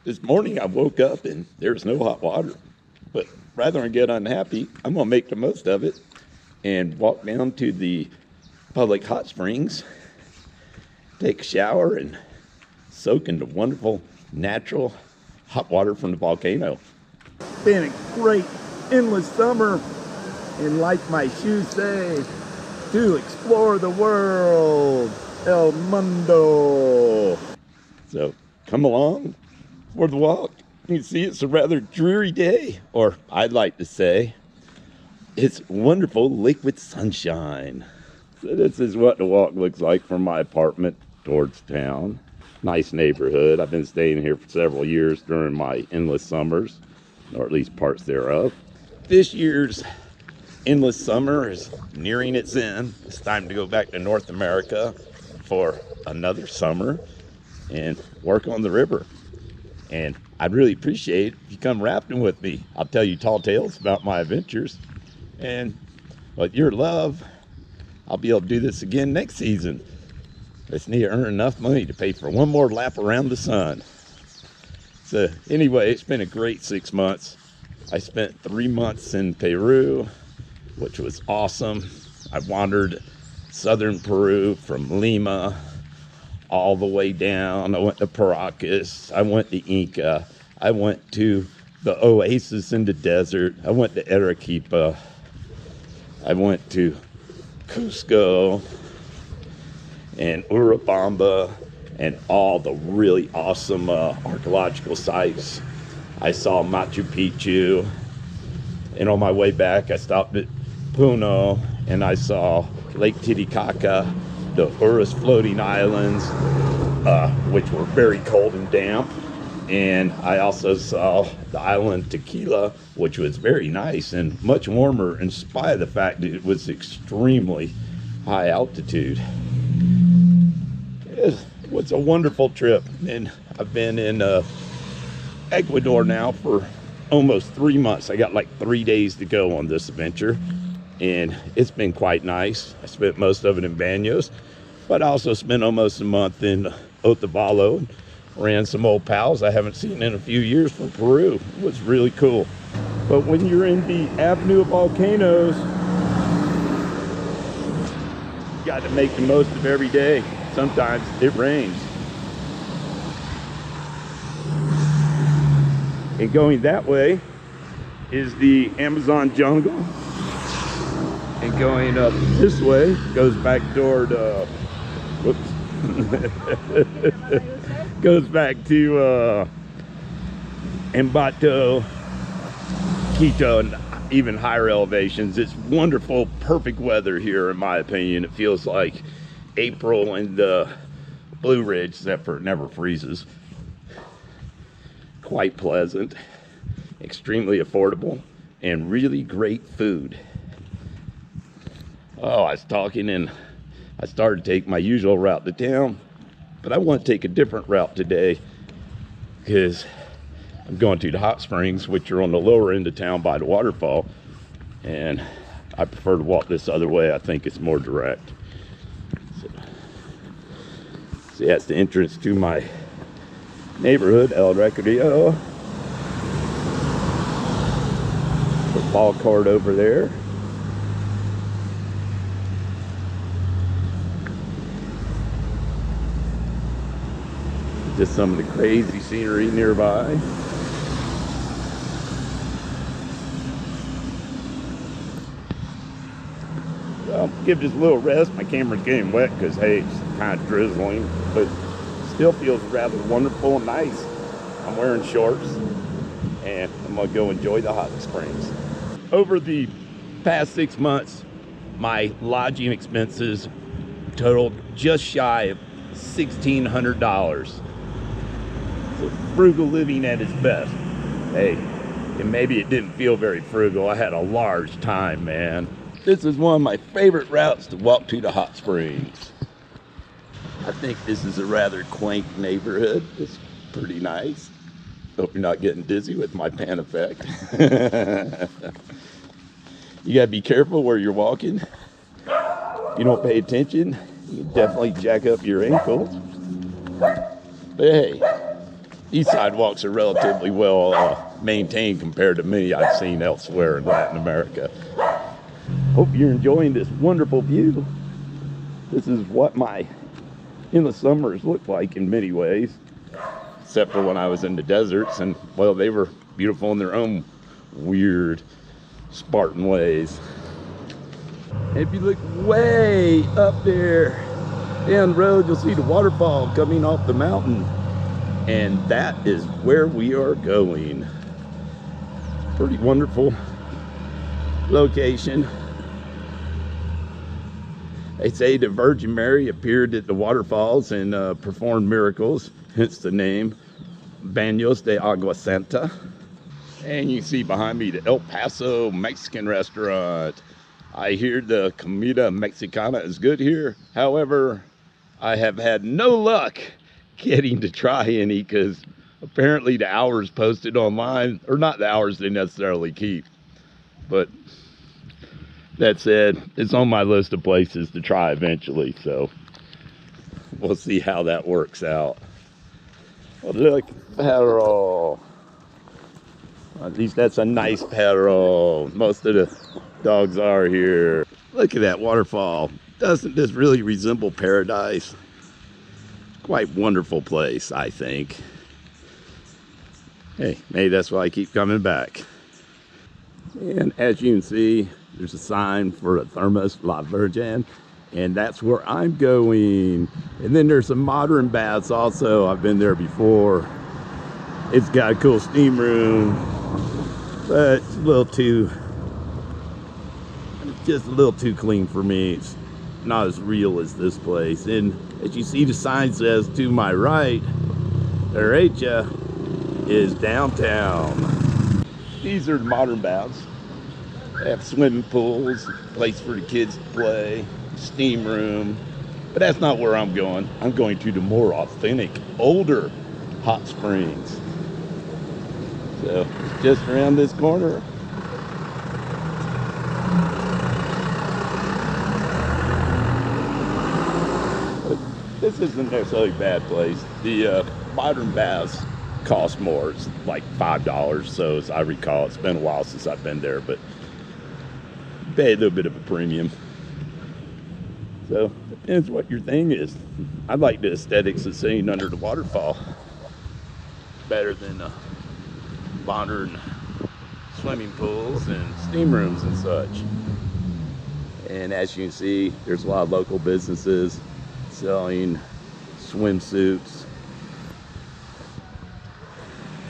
This morning I woke up and there's no hot water. But rather than get unhappy, I'm going to make the most of it and walk down to the public hot springs, take a shower, and soak in the wonderful natural hot water from the volcano. Been a great endless summer, and like my shoes say, to explore the world, El Mundo. So come along for the walk. You can see it's a rather dreary day, or I'd like to say, it's wonderful liquid sunshine. So this is what the walk looks like from my apartment towards town. Nice neighborhood. I've been staying here for several years during my endless summers, or at least parts thereof. This year's endless summer is nearing its end. It's time to go back to North America for another summer and work on the river. And I'd really appreciate if you come rafting with me. I'll tell you tall tales about my adventures. And with your love, I'll be able to do this again next season. Just need to earn enough money to pay for one more lap around the sun. So anyway, it's been a great 6 months. I spent 3 months in Peru, which was awesome. I wandered southern Peru from Lima all the way down. I went to Paracas. I went to Inca. I went to the oasis in the desert. I went to Arequipa. I went to Cusco and Urubamba and all the really awesome archaeological sites. I saw Machu Picchu. And on my way back, I stopped at Puno and I saw Lake Titicaca, the Urus floating islands, which were very cold and damp. And I also saw the island Tequila, which was very nice and much warmer in spite of the fact that it was extremely high altitude. It was a wonderful trip. And I've been in Ecuador now for almost 3 months. I got like 3 days to go on this adventure. And it's been quite nice. I spent most of it in Baños, but I also spent almost a month in Otavalo and ran some old pals I haven't seen in a few years from Peru. It was really cool. But when you're in the Avenue of Volcanoes, you got to make the most of every day. Sometimes it rains. And going that way is the Amazon jungle. And going up this way goes back toward, whoops, goes back to Ambato, Quito, and even higher elevations. It's wonderful, perfect weather here, in my opinion. It feels like April in the Blue Ridge, except for it never freezes. Quite pleasant, extremely affordable, and really great food. Oh, I was talking and I started to take my usual route to town, but I want to take a different route today because I'm going to the hot springs, which are on the lower end of town by the waterfall, and I prefer to walk this other way. I think it's more direct. So that's the entrance to my neighborhood, El Recreio. The ball court over there. Just some of the crazy scenery nearby. I'll give this a little rest. My camera's getting wet because, hey, it's kind of drizzling, but still feels rather wonderful and nice. I'm wearing shorts and I'm gonna go enjoy the hot springs. Over the past 6 months, my lodging expenses totaled just shy of $1,600. So frugal living at its best. Hey, and maybe it didn't feel very frugal. I had a large time, man. This is one of my favorite routes to walk to the hot springs. I think this is a rather quaint neighborhood. It's pretty nice. Hope you're not getting dizzy with my pan effect. You gotta be careful where you're walking. If you don't pay attention, you can definitely jack up your ankles. But hey, These sidewalks are relatively well maintained compared to many I've seen elsewhere in Latin America. Hope you're enjoying this wonderful view. This is what my endless summers look like in many ways, except for when I was in the deserts, and well, they were beautiful in their own weird Spartan ways. If you look way up there down the road, you'll see the waterfall coming off the mountain, and that is where we are going. Pretty wonderful location. They say the Virgin Mary appeared at the waterfalls and performed miracles, hence the name Baños de Agua Santa. And you see behind me the El Paso Mexican restaurant. I hear the comida mexicana is good here. However, I have had no luck getting to try any because apparently the hours posted online, or not the hours they necessarily keep, but that said, it's on my list of places to try eventually, so we'll see how that works out. Well, look, perro. At least that's a nice perro. Most of the dogs are here. Look at that waterfall. Doesn't this really resemble paradise? Quite wonderful place, I think. Hey, maybe that's why I keep coming back. And as you can see, there's a sign for the Termas de Virgen, and that's where I'm going. And then there's some modern baths also. I've been there before. It's got a cool steam room, but it's just a little too clean for me. It's not as real as this place. And as you see, the sign says to my right, derecha is downtown. These are the modern baths. They have swimming pools, place for the kids to play, steam room. But that's not where I'm going. I'm going to the more authentic, older hot springs. So, just around this corner. But this isn't necessarily a bad place. The modern baths cost more. It's like $5, so as I recall. It's been a while since I've been there, but pay a little bit of a premium. So depends what your thing is. I like the aesthetics of sitting under the waterfall better than modern swimming pools and steam rooms and such. And as you can see, there's a lot of local businesses selling swimsuits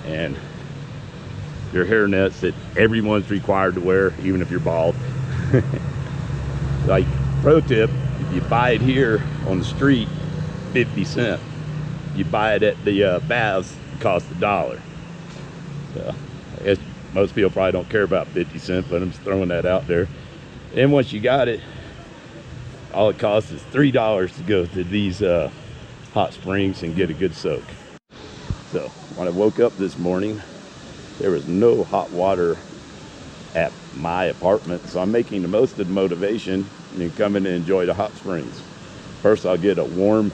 and your hairnets that everyone's required to wear, even if you're bald. Like, pro tip, if you buy it here on the street, 50 cents. You buy it at the baths, it costs $1. So I guess most people probably don't care about 50 cents, but I'm just throwing that out there. And once you got it, all it costs is $3 to go to these hot springs and get a good soak. So when I woke up this morning, there was no hot water at my apartment, so I'm making the most of the motivation and coming and enjoy the hot springs. First, I'll get a warm,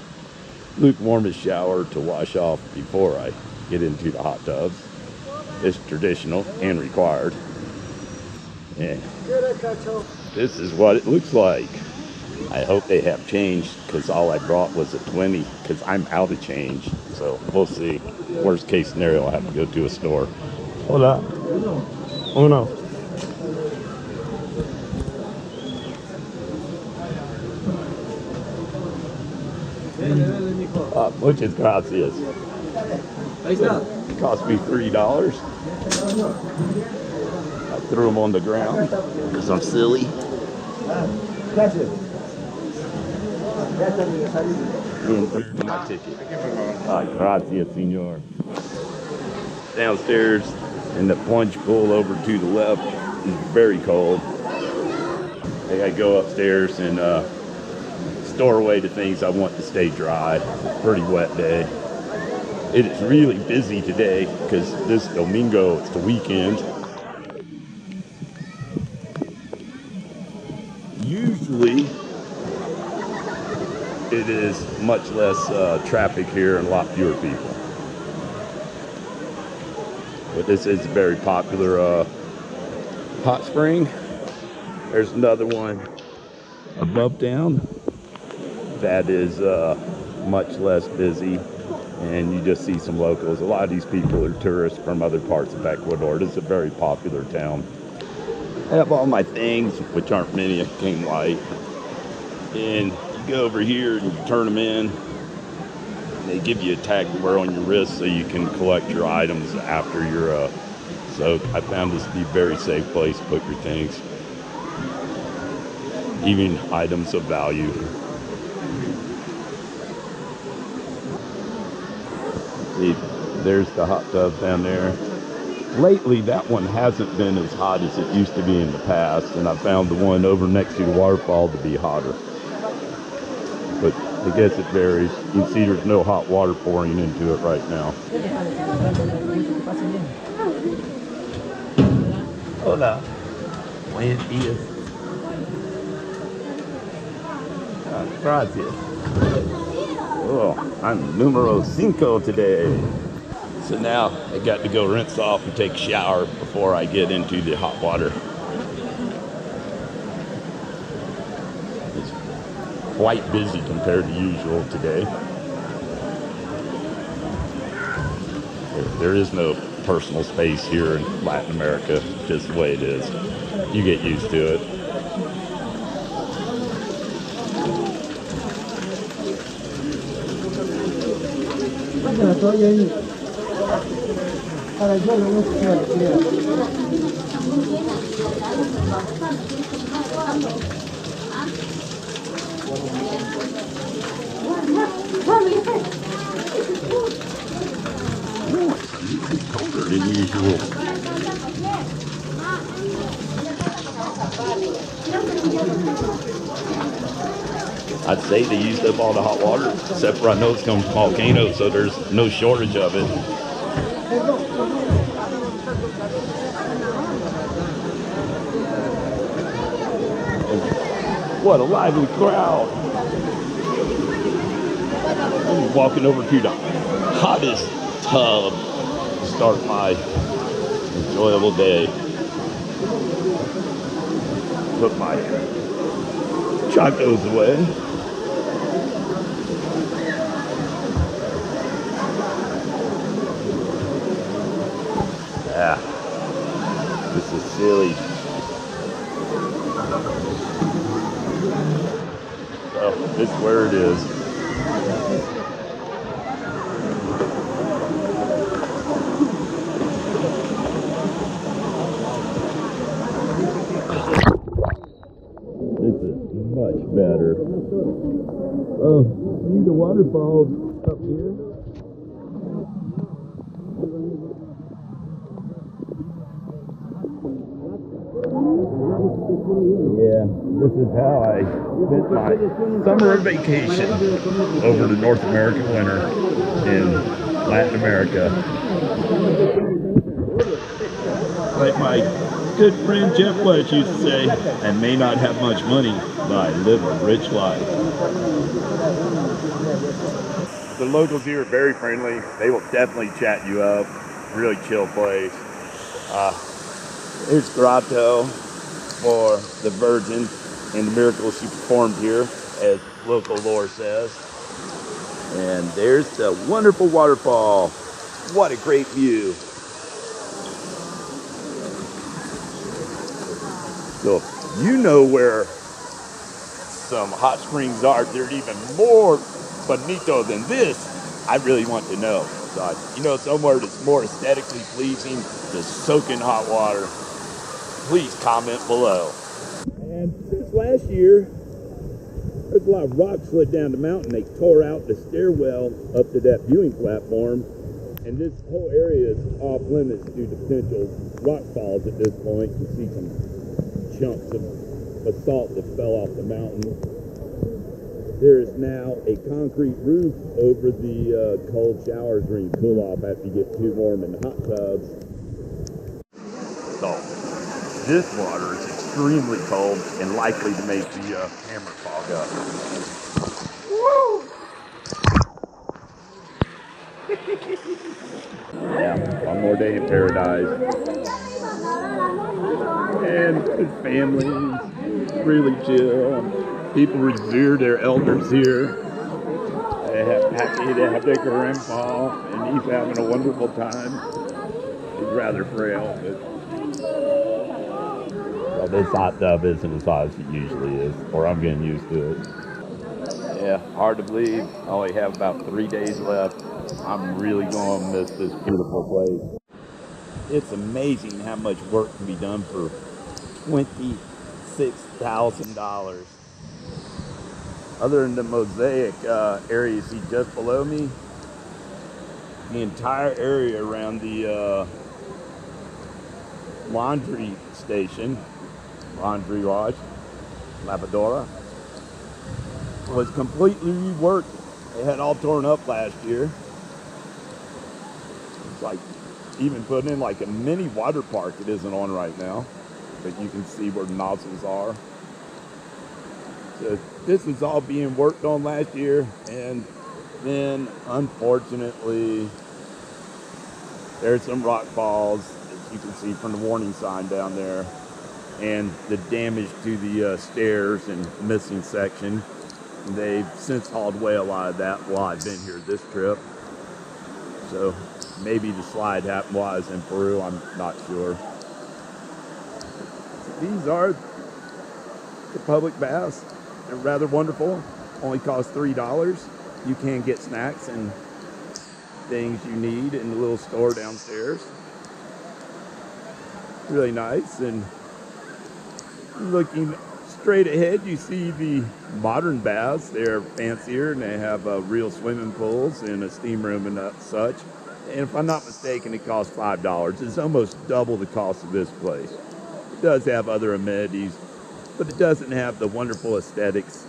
lukewarmish shower to wash off before I get into the hot tubs. It's traditional and required. And this is what it looks like. I hope they have changed, because all I brought was a 20, because I'm out of change. So we'll see. Worst case scenario, I'll have to go to a store. Hola. Uno. Muchas gracias. It cost me $3. I threw them on the ground because I'm silly. And my ticket. Gracias, senor. Downstairs in the plunge pool over to the left is very cold. I gotta go upstairs and store away the things I want to stay dry. Pretty wet day. It is really busy today because this Domingo, it's the weekend. Usually it is much less traffic here and a lot fewer people. But this is a very popular hot spring. There's another one above town that is much less busy, and you just see some locals. A lot of these people are tourists from other parts of Ecuador. It's a very popular town. I have all my things, which aren't many. I came light, and you go over here and you turn them in. They give you a tag to wear on your wrist so you can collect your items after you're soaked. I found this to be a very safe place to put your things, even items of value. See, there's the hot tub down there. Lately, that one hasn't been as hot as it used to be in the past, and I found the one over next to the waterfall to be hotter. But I guess it varies. You can see there's no hot water pouring into it right now. Hola. Buenos días. Gracias. Oh, I'm numero 5 today. So now I got to go rinse off and take a shower before I get into the hot water. It's quite busy compared to usual today. There is no personal space here in Latin America, just the way it is. You get used to it. Colder than usual. I'd say they used up all the hot water, except for I know it's coming from Volcanoes, so there's no shortage of it. What a lively crowd. I'm walking over to the hottest tub to start my enjoyable day. Put my chacos away. Yeah, this is silly. So this is where it is. This is much better. Oh, see the waterfalls up here? Yeah, this is how I spent my summer vacation over the North American winter in Latin America. Like my good friend Jeff Welch used to say, I may not have much money, but I live a rich life. The locals here are very friendly. They will definitely chat you up. Really chill place. Here's Grotto for the Virgin and the miracles she performed here, as local lore says. And there's the wonderful waterfall. What a great view. So if you know where some hot springs are, they're even more bonito than this, I really want to know. So, you know, somewhere that's more aesthetically pleasing to soak in hot water, please comment below. And since last year, there's a lot of rock slid down the mountain. They tore out the stairwell up to that viewing platform, and this whole area is off limits due to potential rock falls at this point. You see some chunks of basalt that fell off the mountain. There is now a concrete roof over the cold showers where you cool off after you get too warm in the hot tubs. So, this water is extremely cold and likely to make the camera fog up. Woo! Yeah, one more day in paradise. And the families really chill. People revere their elders here. They have happy to have their grandpa, and he's having a wonderful time. He's rather frail, but well, this hot tub isn't as hot as it usually is, or I'm getting used to it. Yeah, hard to believe. I only have about 3 days left. I'm really going to miss this beautiful place. It's amazing how much work can be done for $26,000. Other than the mosaic area you see just below me, the entire area around the laundry station, laundry wash, lavadora, was completely reworked. It had all torn up last year. It's like even putting in like a mini water park. It isn't on right now, but you can see where the nozzles are. So this is all being worked on last year, and then unfortunately there's some rock falls, as you can see from the warning sign down there, and the damage to the stairs and missing section. They've since hauled away a lot of that while I've been here this trip. So maybe the slide happened while I was in Peru, I'm not sure. These are the public baths. They're rather wonderful. Only cost $3. You can get snacks and things you need in the little store downstairs. Really nice. And looking straight ahead, you see the modern baths. They're fancier and they have real swimming pools and a steam room and such. And if I'm not mistaken, it costs $5. It's almost double the cost of this place. It does have other amenities, but it doesn't have the wonderful aesthetics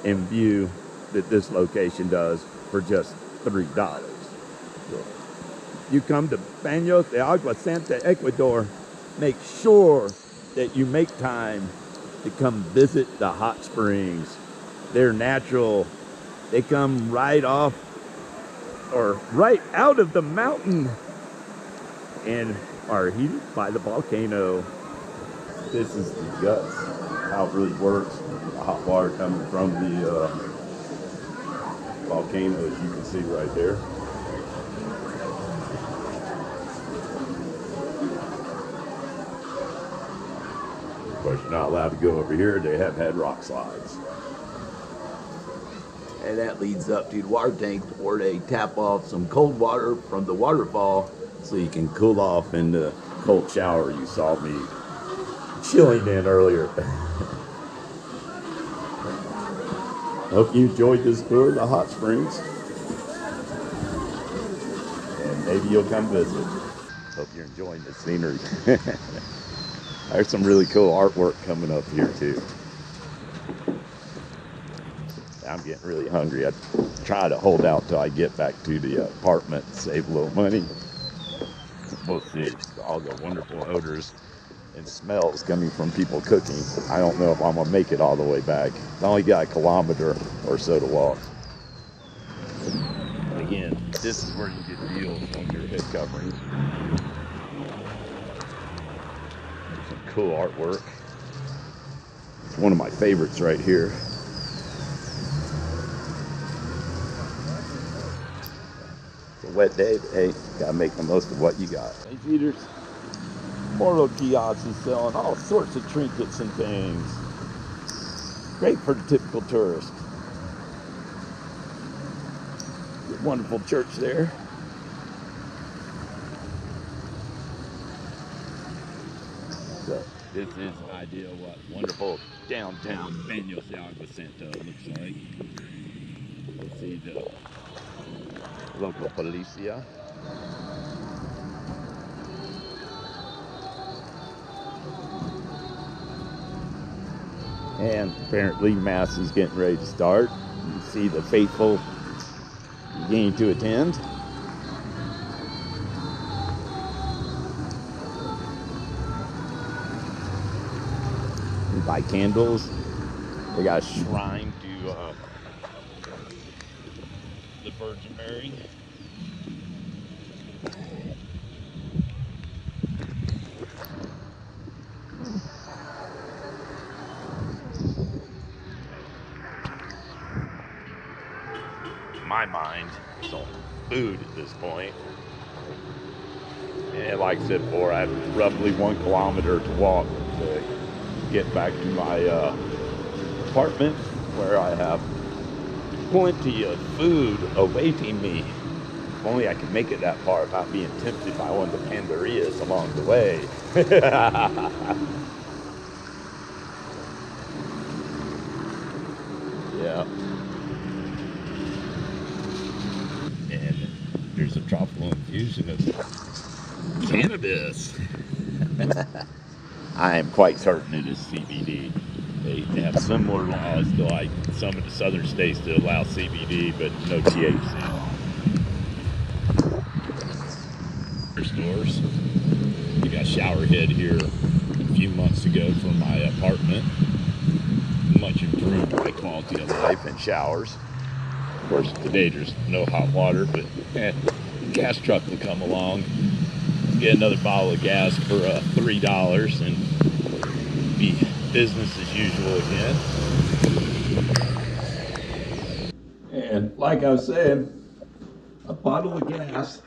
and view that this location does for just $3. So you come to Baños de Agua Santa, Ecuador, make sure that you make time to come visit the hot springs. They're natural. They come right off or right out of the mountain and are heated by the volcano. This is the guts, how it really works. The hot water coming from the volcano, as you can see right there. Of course, you're not allowed to go over here. They have had rock slides. And that leads up to the water tank where they tap off some cold water from the waterfall So you can cool off in the cold shower you saw me chilling in earlier. Hope you enjoyed this tour of the hot springs. And maybe you'll come visit. Hope you're enjoying the scenery. There's some really cool artwork coming up here too. I'm getting really hungry. I try to hold out till I get back to the apartment and save a little money. We'll see. All the wonderful odors and smells coming from people cooking. I don't know if I'm gonna make it all the way back. I only got a kilometer or so to walk. And again, this is where you get deals on your head coverings. Some cool artwork. It's one of my favorites right here. It's a wet day, but hey, gotta make the most of what you got. Hey, feeders. More little kiosks selling all sorts of trinkets and things. Great for the typical tourist. Wonderful church there. So this is an idea of what wonderful downtown Baños de Agua Santa looks like. Let's see the local policia. And apparently Mass is getting ready to start. You see the faithful beginning to attend. You buy candles. They got a shrine to the Virgin Mary. My mind is on food at this point. And like I said before, I have roughly 1 kilometer to walk to get back to my apartment, where I have plenty of food awaiting me. If only I could make it that far without being tempted by one of the panderias along the way. Yeah. And there's a tropical infusion of cannabis. I am quite certain it is CBD. They have similar laws to like some of the southern states that allow CBD, but no THC. Stores. We got a shower head here a few months ago for my apartment. Much improved my quality of life and showers. Of course, today there's no hot water, but the gas truck will come along, get another bottle of gas for $3 and be business as usual again. And like I was saying, a bottle of gas,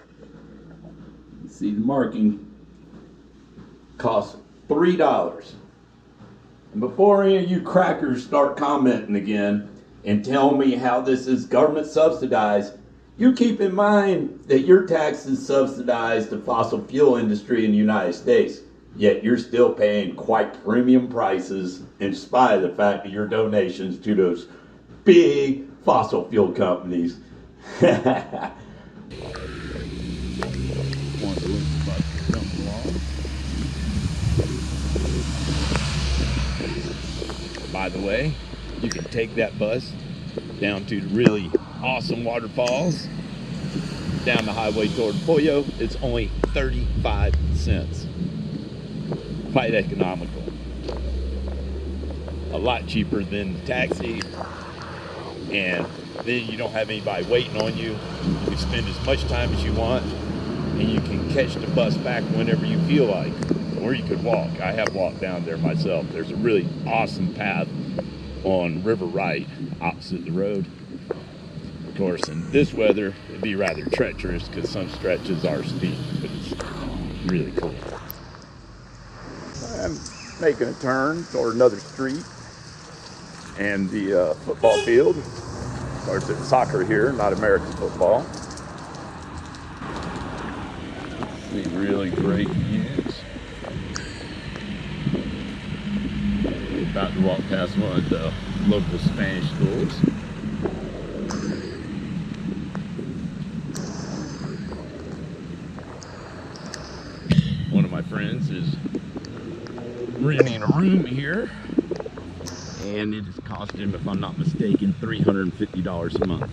you see the marking, costs $3. And before any of you crackers start commenting again and tell me how this is government subsidized, you keep in mind that your taxes subsidize the fossil fuel industry in the United States, yet you're still paying quite premium prices in spite of the fact that your donations to those big fossil fuel companies. By the way, you can take that bus down to the really awesome waterfalls down the highway toward Pollo. It's only 35 cents. Quite economical. A lot cheaper than the taxi. And then you don't have anybody waiting on you. You can spend as much time as you want, and you can catch the bus back whenever you feel like. Or you could walk. I have walked down there myself. There's a really awesome path on River Right opposite the road. Of course, in this weather, it'd be rather treacherous because some stretches are steep, but it's really cool. I'm making a turn toward another street and the football field. Of course, it's soccer here, not American football. See really great views. We're about to walk past one of the local Spanish schools. One of my friends is renting a room here, and it has cost him, if I'm not mistaken, $350 a month.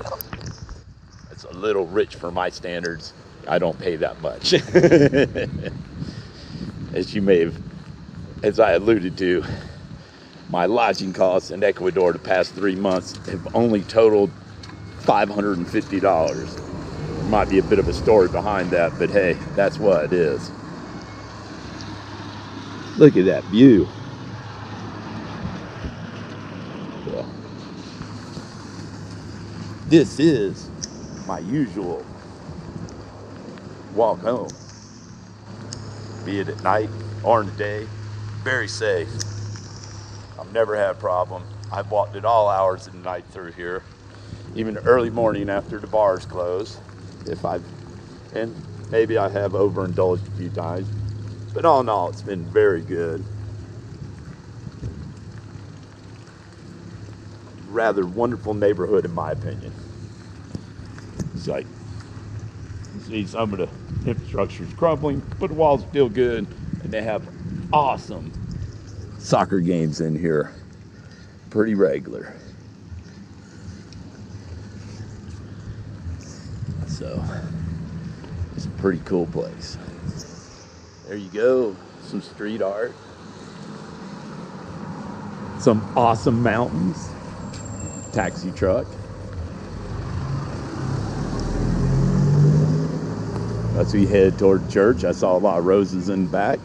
That's a little rich for my standards. I don't pay that much. As you may have, as I alluded to, my lodging costs in Ecuador the past 3 months have only totaled $550. There might be a bit of a story behind that, but hey, that's what it is. Look at that view. Well, this is my usual walk home, be it at night or in the day. Very safe. I've never had a problem. I've walked at all hours of the night through here, even early morning after the bars close. And maybe I have overindulged a few times, but all in all, it's been very good. Rather wonderful neighborhood, in my opinion. It's like, you see some of the infrastructure is crumbling, but the walls feel good, and they have awesome soccer games in here, pretty regular. So, it's a pretty cool place. There you go, some street art, some awesome mountains, taxi truck. As we head toward church, I saw a lot of roses in the back.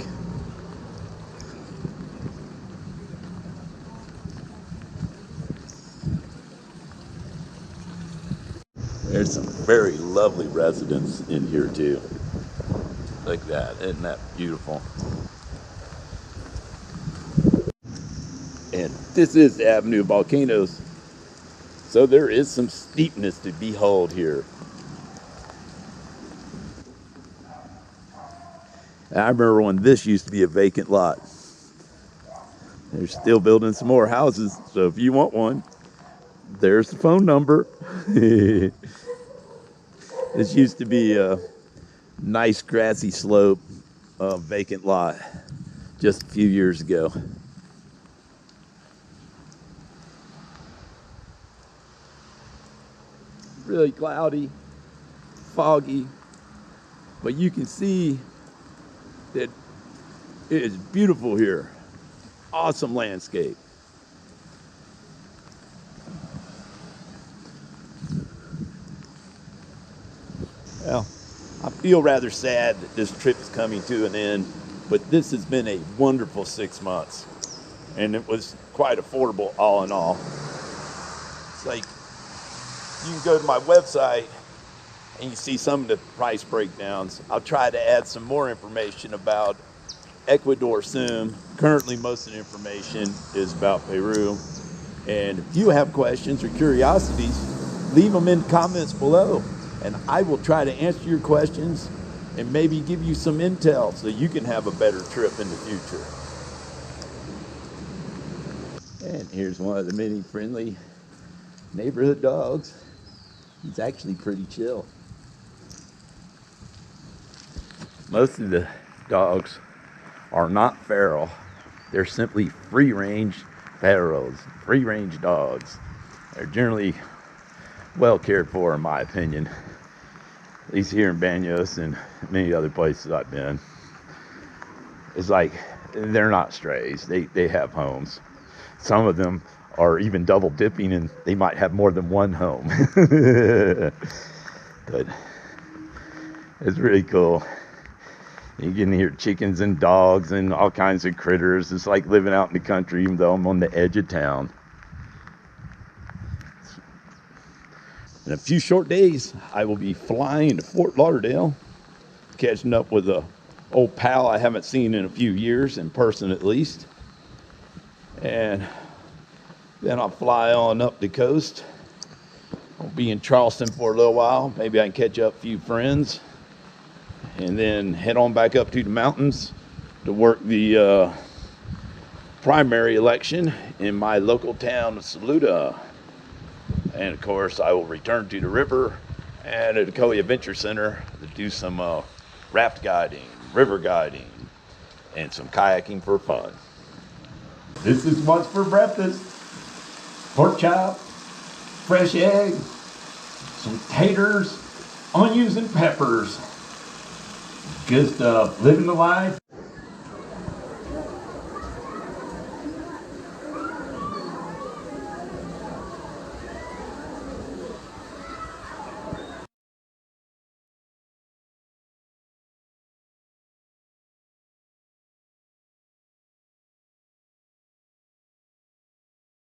There's some very lovely residents in here too. Look at that, isn't that beautiful? And this is the Avenue of Volcanoes. So there is some steepness to behold here. I remember when this used to be a vacant lot. They're still building some more houses, so if you want one, there's the phone number. This used to be a nice grassy slope, vacant lot just a few years ago. Really cloudy, foggy, but you can see that it is beautiful here. Awesome landscape. Well, I feel rather sad that this trip is coming to an end, but this has been a wonderful 6 months, and it was quite affordable all in all. It's like you can go to my website and you see some of the price breakdowns. I'll try to add some more information about Ecuador soon. Currently, most of the information is about Peru. And if you have questions or curiosities, leave them in the comments below, and I will try to answer your questions and maybe give you some intel so you can have a better trip in the future. And here's one of the many friendly neighborhood dogs. He's actually pretty chill. Most of the dogs are not feral. They're simply free-range ferals, free-range dogs. They're generally well cared for, in my opinion. At least here in Baños and many other places I've been. It's like they're not strays. They have homes. Some of them are even double dipping, and they might have more than one home. But it's really cool. You can hear chickens and dogs and all kinds of critters. It's like living out in the country, even though I'm on the edge of town. In a few short days, I will be flying to Fort Lauderdale, catching up with a old pal I haven't seen in a few years, in person at least. And then I'll fly on up the coast. I'll be in Charleston for a little while. Maybe I can catch up a few friends. And then head on back up to the mountains to work the primary election in my local town of Saluda. And of course, I will return to the river and at the Coe Adventure Center to do some raft guiding, river guiding, and some kayaking for fun. This is what's for breakfast. Pork chop, fresh egg, some taters, onions, and peppers. Good stuff. Living the life.